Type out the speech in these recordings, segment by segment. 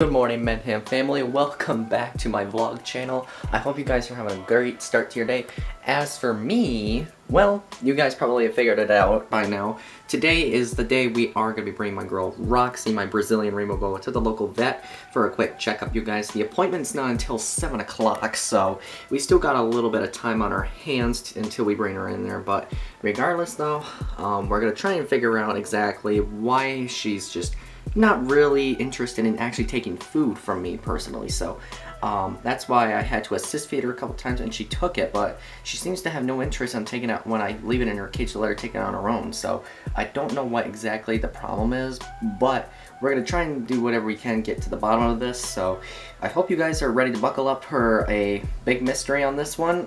Good morning, Mendham family. Welcome back to my vlog channel. I hope you guys are having a great start to your day. As for me, well, you guys probably have figured it out by now. Today is the day we are going to be bringing my girl Roxy, my Brazilian Rainbow Boa, to the local vet for a quick checkup, you guys. The appointment's not until 7 o'clock, so we still got a little bit of time on our hands until we bring her in there. But regardless, though, we're going to try and figure out exactly why she's just not really interested in actually taking food from me personally. So that's why I had to assist feed her a couple times and she took it, but she seems to have no interest in taking it when I leave it in her cage to let her take it on her own. So I don't know what exactly the problem is, but we're gonna try and do whatever we can get to the bottom of this. So I hope you guys are ready to buckle up for a big mystery on this one.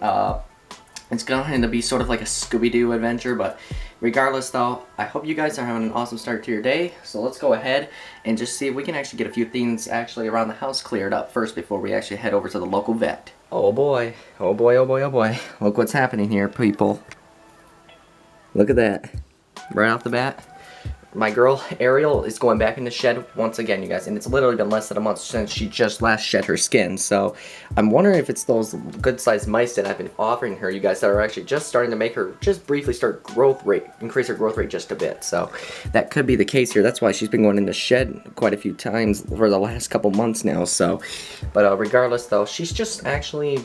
It's going to be sort of like a Scooby-Doo adventure, but regardless though, I hope you guys are having an awesome start to your day. So let's go ahead and just see if we can actually get a few things actually around the house cleared up first before we actually head over to the local vet. Oh boy, oh boy, oh boy, oh boy. Look what's happening here, people. Look at that. Right off the bat. My girl, Ariel, is going back in the shed once again, you guys. And it's literally been less than a month since she just last shed her skin. So I'm wondering if it's those good-sized mice that I've been offering her, you guys, that are actually just starting to make her just briefly start increase her growth rate just a bit. So that could be the case here. That's why she's been going in the shed quite a few times for the last couple months now. So, but regardless, though, she's just actually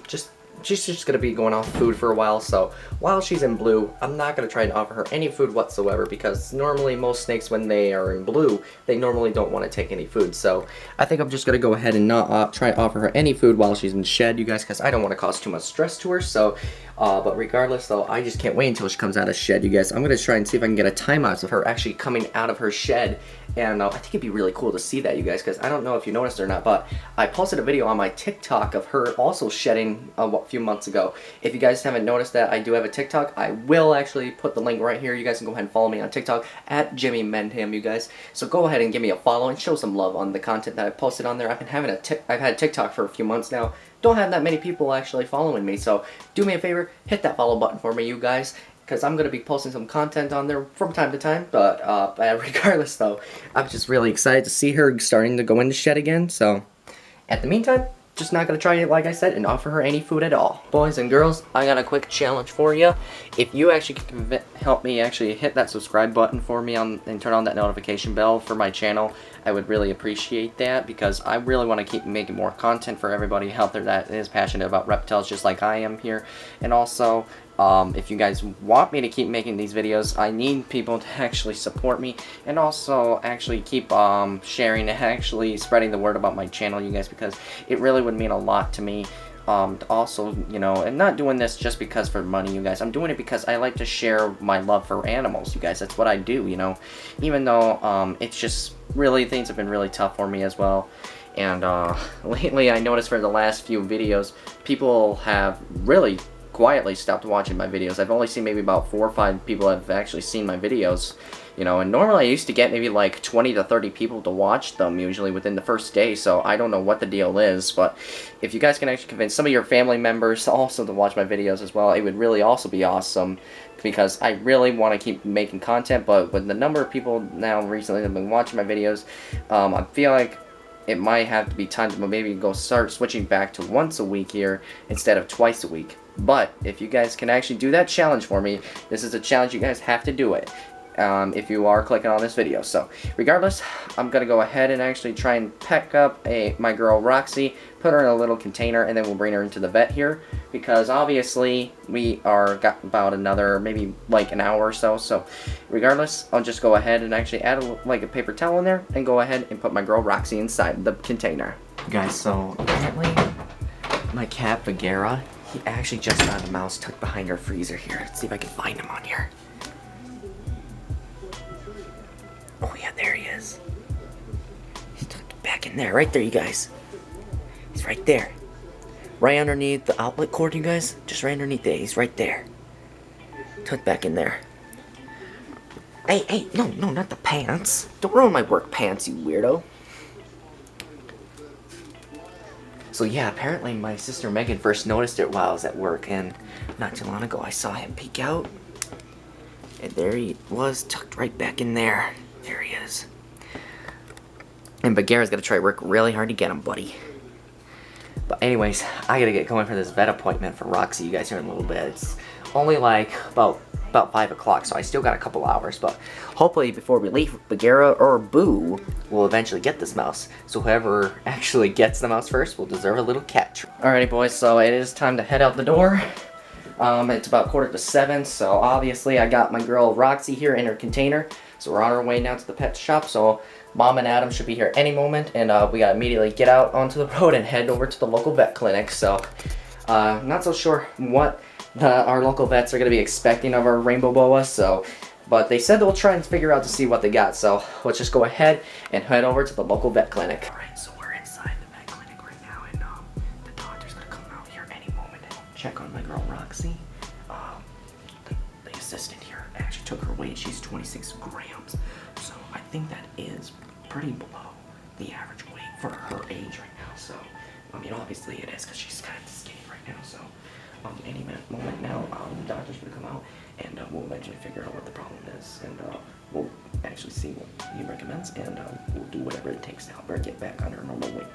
she's just going to be going off food for a while, so while she's in blue, I'm not going to try and offer her any food whatsoever, because normally most snakes, when they are in blue, they normally don't want to take any food. So I think I'm just going to go ahead and not try to offer her any food while she's in the shed, you guys, because I don't want to cause too much stress to her. So but regardless though, I just can't wait until she comes out of the shed, you guys. I'm going to try and see if I can get a timeout of her actually coming out of her shed. And I think it'd be really cool to see that, you guys, because I don't know if you noticed or not, but I posted a video on my TikTok of her also shedding a few months ago. If you guys haven't noticed that, I do have a TikTok. I will actually put the link right here. You guys can go ahead and follow me on TikTok at Jimmy Mendham, you guys. So go ahead and give me a follow and show some love on the content that I posted on there. I've had TikTok for a few months now. Don't have that many people actually following me, so do me a favor, hit that follow button for me, you guys, because I'm going to be posting some content on there from time to time. But regardless though, I'm just really excited to see her starting to go in the shed again. So at the meantime, just not going to try it, like I said, and offer her any food at all. Boys and girls, I got a quick challenge for you. If you actually can help me actually hit that subscribe button for me and turn on that notification bell for my channel, I would really appreciate that, because I really want to keep making more content for everybody out there that is passionate about reptiles just like I am here. And also, if you guys want me to keep making these videos, I need people to actually support me, and also actually keep sharing and actually spreading the word about my channel, you guys, because it really would mean a lot to me. Also, you know, and not doing this just because for money, you guys. I'm doing it because I like to share my love for animals, you guys. That's what I do, you know, even though it's just really, things have been really tough for me as well. And lately I noticed for the last few videos, people have really quietly stopped watching my videos. I've only seen maybe about 4 or 5 people have actually seen my videos, you know, and normally I used to get maybe like 20 to 30 people to watch them usually within the first day. So I don't know what the deal is, but if you guys can actually convince some of your family members also to watch my videos as well, it would really also be awesome, because I really want to keep making content. But with the number of people now recently that have been watching my videos, I feel like it might have to be time to maybe go start switching back to once a week here instead of twice a week. But if you guys can actually do that challenge for me, this is a challenge, you guys have to do it if you are clicking on this video. So regardless, I'm gonna go ahead and actually try and pack up my girl Roxy, put her in a little container, and then we'll bring her into the vet here, because obviously we are got about another maybe like an hour or so. So regardless, I'll just go ahead and actually add like a paper towel in there and go ahead and put my girl Roxy inside the container. Guys, so apparently my cat Bagheera, he actually just found a mouse tucked behind our freezer here. Let's see if I can find him on here. Oh yeah, there he is. He's tucked back in there, right there, you guys. He's right there. Right underneath the outlet cord, you guys. Just right underneath there. He's right there. Tucked back in there. Hey, no, not the pants. Don't ruin my work pants, you weirdo. So yeah, apparently my sister Megan first noticed it while I was at work, and not too long ago I saw him peek out. And there he was, tucked right back in there. There he is. And Bagheera's gonna try to work really hard to get him, buddy. But anyways, I gotta get going for this vet appointment for Roxy. You guys here in a little bit. It's only like about 5 o'clock, so I still got a couple hours. But hopefully before we leave, Bagheera or Boo will eventually get this mouse. So whoever actually gets the mouse first will deserve a little cat treat. Alrighty boys, so it is time to head out the door. It's about 6:45, so obviously I got my girl Roxy here in her container. So we're on our way now to the pet shop. So Mom and Adam should be here any moment, and we gotta immediately get out onto the road and head over to the local vet clinic. So, not so sure what our local vets are gonna be expecting of our rainbow boa. So, but they said they'll try and figure out to see what they got. So let's just go ahead and head over to the local vet clinic. All right, so we're inside the vet clinic right now, and the doctor's gonna come out here any moment and check on my girl Roxy. The assistant here actually took her weight. She's 26 grams. So I think that is pretty below the average weight for her age right now. So, I mean, obviously it is because she's kind of skinny right now. So, any moment now, the doctor's gonna come out and we'll eventually figure out what the problem is, and we'll actually see what he recommends, and we'll do whatever it takes to help her get back on her normal weight.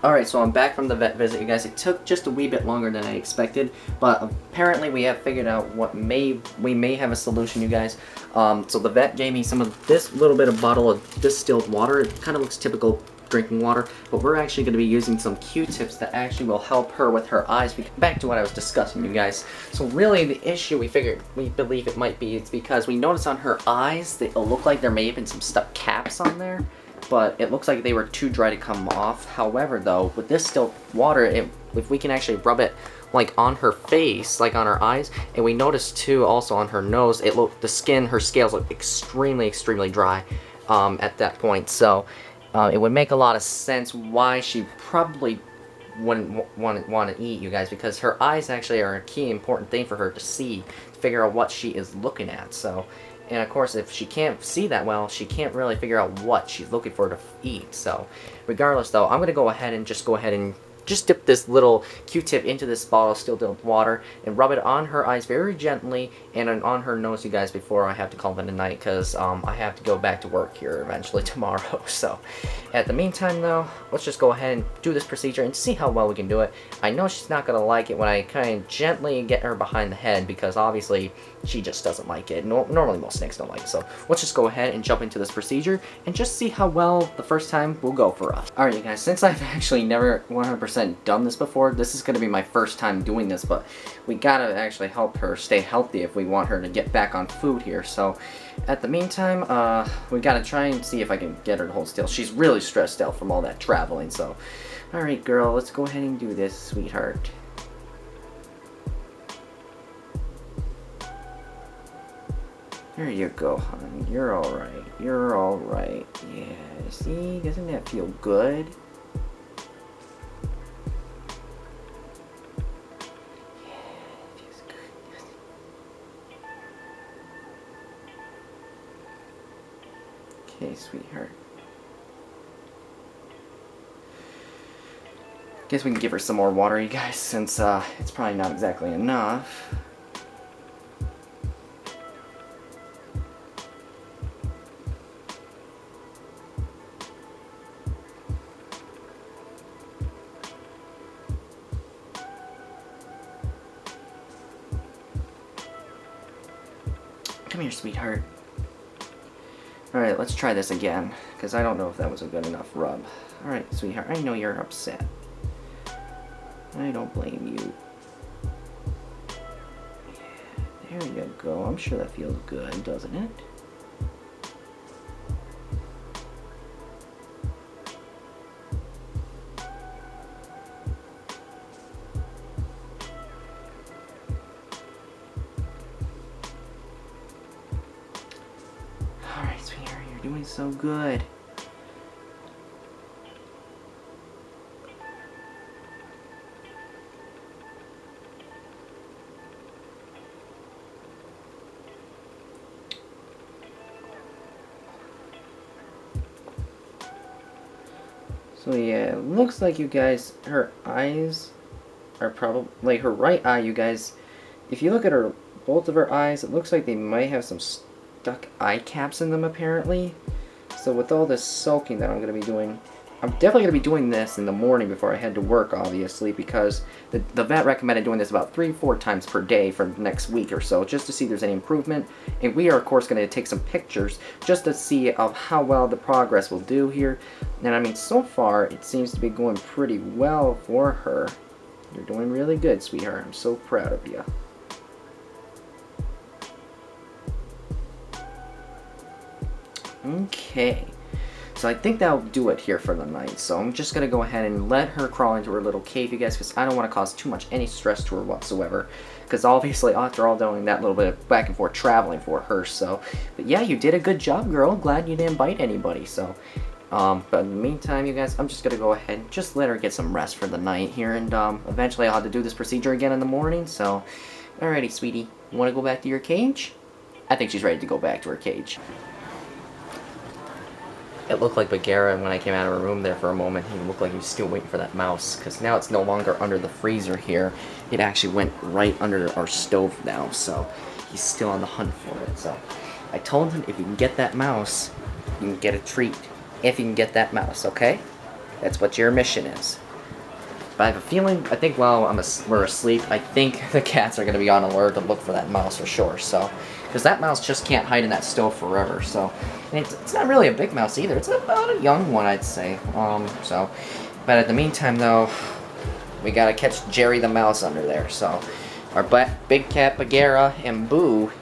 Alright, so I'm back from the vet visit, you guys. It took just a wee bit longer than I expected, but apparently we have figured out we may have a solution, you guys. So the vet gave me some of this little bit of bottle of distilled water. It kind of looks typical drinking water, but we're actually going to be using some Q-tips that actually will help her with her eyes. Back to what I was discussing, you guys. So really the issue we believe it might be, it's because we noticed on her eyes that it looked like there may have been some stuck caps on there. But it looks like they were too dry to come off. However, though, with this still water, if we can actually rub it like on her face, like on her eyes, and we noticed too also on her nose, her scales look extremely dry at that point. So it would make a lot of sense why she probably wouldn't want to eat, you guys, because her eyes actually are a key important thing for her to see, to figure out what she is looking at. So. And of course, if she can't see that well, she can't really figure out what she's looking for to eat. So, regardless though, I'm going to go ahead and just dip this little Q-tip into this bottle of still water and rub it on her eyes very gently and on her nose, you guys, before I have to call it a night, because I have to go back to work here eventually tomorrow. So at the meantime though, let's just go ahead and do this procedure and see how well we can do it. I know she's not going to like it when I kind of gently get her behind the head, because obviously she just doesn't like it. Normally most snakes don't like it. So let's just go ahead and jump into this procedure and just see how well the first time will go for us. Alright you guys, since I've actually never 100% done this before, this is going to be my first time doing this, but we gotta actually help her stay healthy if we want her to get back on food here. So at the meantime, we gotta try and see if I can get her to hold still. She's really stressed out from all that traveling. So alright girl, let's go ahead and do this, sweetheart. There you go, hon. You're alright. You're alright. Yeah, see? Doesn't that feel good? Okay, sweetheart. Guess we can give her some more water, you guys, since it's probably not exactly enough. Come here, sweetheart. Alright, let's try this again, because I don't know if that was a good enough rub. Alright, sweetheart, I know you're upset. I don't blame you. Yeah, there you go. I'm sure that feels good, doesn't it? Alright, sweetheart, you're doing so good. So yeah, it looks like you guys, her eyes are probably, like her right eye, you guys, if you look at her, both of her eyes, it looks like they might have some stuck eye caps in them apparently. So with all this soaking that I'm going to be doing, I'm definitely going to be doing this in the morning before I head to work, obviously, because the vet recommended doing this about 3-4 times per day for the next week or so, just to see if there's any improvement. And we are, of course, going to take some pictures just to see of how well the progress will do here. And I mean, so far, it seems to be going pretty well for her. You're doing really good, sweetheart. I'm so proud of you. Okay. So I think that'll do it here for the night. So I'm just going to go ahead and let her crawl into her little cave, you guys, because I don't want to cause too much any stress to her whatsoever. Because obviously, after all doing that little bit of back and forth traveling for her, so. But yeah, you did a good job, girl. Glad you didn't bite anybody, so. But in the meantime, you guys, I'm just going to go ahead and just let her get some rest for the night here. And eventually I'll have to do this procedure again in the morning, so. Alrighty, sweetie. You want to go back to your cage? I think she's ready to go back to her cage. It looked like Bagheera, and when I came out of her room there for a moment, he looked like he was still waiting for that mouse, because now it's no longer under the freezer here. It actually went right under our stove now, so he's still on the hunt for it. So I told him, if you can get that mouse, you can get a treat. If you can get that mouse, okay? That's what your mission is. But I have a feeling, I think while we're asleep, I think the cats are going to be on alert to look for that mouse for sure, so. Because that mouse just can't hide in that stove forever, so. And it's not really a big mouse either. It's about a young one, I'd say. So. But at the meantime, though, we gotta catch Jerry the mouse under there, so. Our big cat Bagheera and Boo,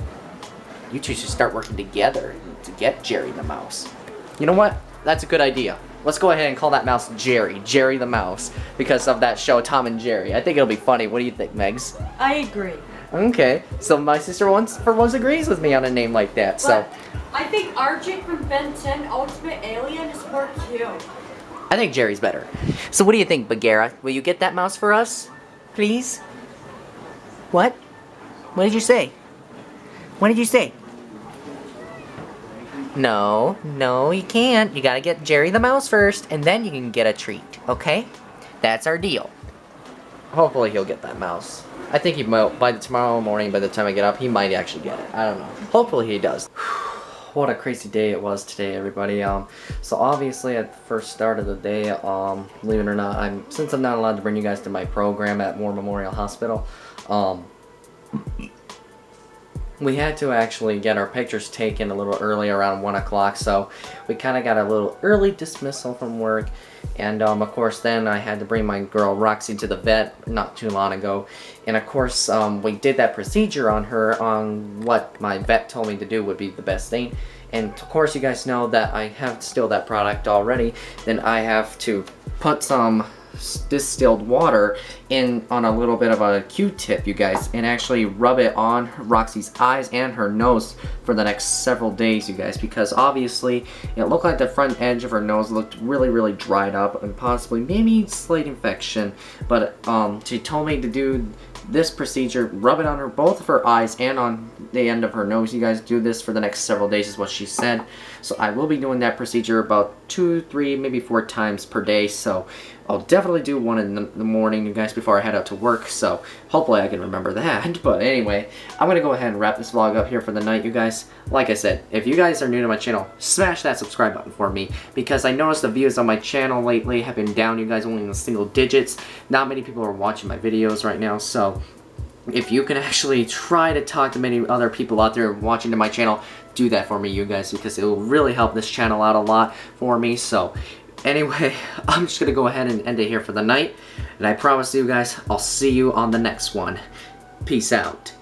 you two should start working together to get Jerry the mouse. You know what? That's a good idea. Let's go ahead and call that mouse Jerry the mouse, because of that show Tom and Jerry. I think it'll be funny. What do you think, Megs? I agree. Okay, so my sister for once agrees with me on a name like that, so. I think RJ from Ben 10 Ultimate Alien is more cute. I think Jerry's better. So what do you think, Bagheera? Will you get that mouse for us? Please? What? What did you say? What did you say? No, you can't. You gotta get Jerry the mouse first, and then you can get a treat, okay? That's our deal. Hopefully he'll get that mouse. I think he might, by tomorrow morning, by the time I get up, he might actually get it. I don't know. Hopefully he does. What a crazy day it was today, everybody. So obviously at the first start of the day, believe it or not, since I'm not allowed to bring you guys to my program at War Memorial Hospital, we had to actually get our pictures taken a little early, around 1 o'clock, so we kind of got a little early dismissal from work. And of course then I had to bring my girl Roxy to the vet not too long ago. And of course we did that procedure on her on what my vet told me to do would be the best thing. And of course you guys know that I have distilled that product already. Then I have to put some distilled water in on a little bit of a Q-tip, you guys, and actually rub it on Roxy's eyes and her nose for the next several days, you guys, because obviously it looked like the front edge of her nose looked really dried up and possibly maybe slight infection. But she told me to do this procedure, rub it on her, both of her eyes and on the end of her nose. You guys do this for the next several days is what she said. So I will be doing that procedure about 2, 3, maybe 4 times per day. So I'll definitely do one in the morning, you guys, before I head out to work. So hopefully I can remember that. But anyway, I'm going to go ahead and wrap this vlog up here for the night, you guys. Like I said, if you guys are new to my channel, smash that subscribe button for me, because I noticed the views on my channel lately have been down, you guys, only in the single digits. Not many people are watching my videos right now, so if you can actually try to talk to many other people out there watching to my channel, do that for me, you guys, because it will really help this channel out a lot for me. So anyway, I'm just going to go ahead and end it here for the night, and I promise you guys, I'll see you on the next one. Peace out.